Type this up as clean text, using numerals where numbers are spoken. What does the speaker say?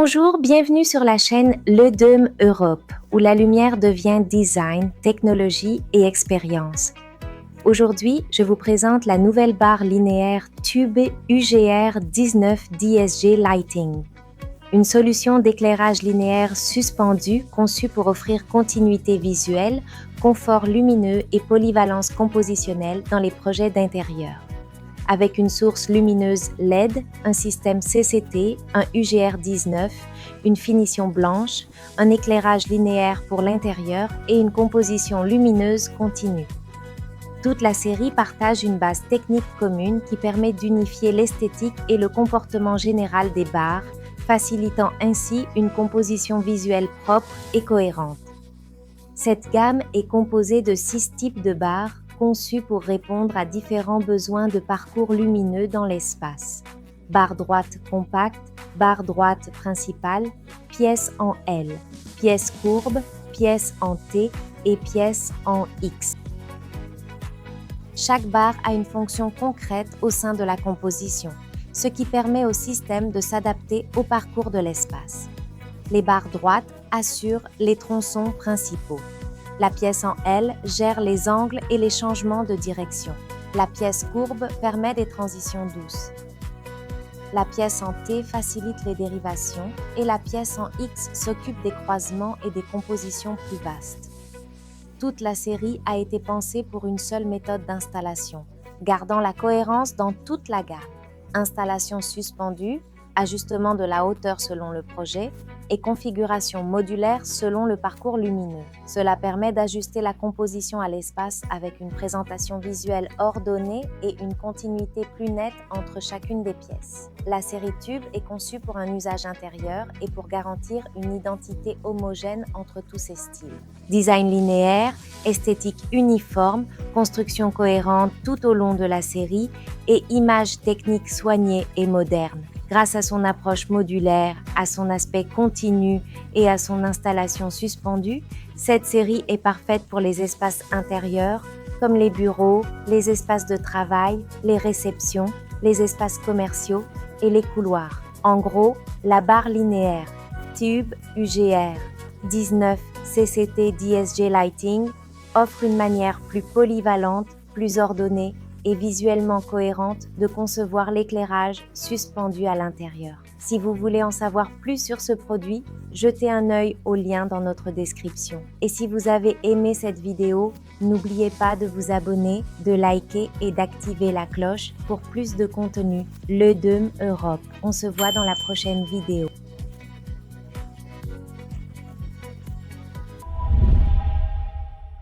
Bonjour, bienvenue sur la chaîne Le Dôme Europe, où la lumière devient design, technologie et expérience. Aujourd'hui, je vous présente la nouvelle barre linéaire Tube UGR 19 DSG Lighting, une solution d'éclairage linéaire suspendu conçue pour offrir continuité visuelle, confort lumineux et polyvalence compositionnelle dans les projets d'intérieur. Avec une source lumineuse LED, un système CCT, un UGR 19, une finition blanche, un éclairage linéaire pour l'intérieur et une composition lumineuse continue. Toute la série partage une base technique commune qui permet d'unifier l'esthétique et le comportement général des barres, facilitant ainsi une composition visuelle propre et cohérente. Cette gamme est composée de 6 types de barres conçues pour répondre à différents besoins de parcours lumineux dans l'espace. Barre droite compacte, barre droite principale, pièce en L, pièce courbe, pièce en T et pièce en X. Chaque barre a une fonction concrète au sein de la composition, ce qui permet au système de s'adapter au parcours de l'espace. Les barres droites assurent les tronçons principaux. La pièce en L gère les angles et les changements de direction. La pièce courbe permet des transitions douces. La pièce en T facilite les dérivations et la pièce en X s'occupe des croisements et des compositions plus vastes. Toute la série a été pensée pour une seule méthode d'installation, gardant la cohérence dans toute la gamme. Installation suspendue, ajustement de la hauteur selon le projet et configuration modulaire selon le parcours lumineux. Cela permet d'ajuster la composition à l'espace avec une présentation visuelle ordonnée et une continuité plus nette entre chacune des pièces. La série Tube est conçue pour un usage intérieur et pour garantir une identité homogène entre tous ces styles. Design linéaire, esthétique uniforme, construction cohérente tout au long de la série et images techniques soignées et modernes. Grâce à son approche modulaire, à son aspect continu et à son installation suspendue, cette série est parfaite pour les espaces intérieurs comme les bureaux, les espaces de travail, les réceptions, les espaces commerciaux et les couloirs. En gros, la barre linéaire Tube UGR 19 CCT DSG Lighting offre une manière plus polyvalente, plus ordonnée et visuellement cohérente de concevoir l'éclairage suspendu à l'intérieur. Si vous voulez en savoir plus sur ce produit, jetez un œil au lien dans notre description. Et si vous avez aimé cette vidéo, n'oubliez pas de vous abonner, de liker et d'activer la cloche pour plus de contenu. Le Dôme Europe. On se voit dans la prochaine vidéo.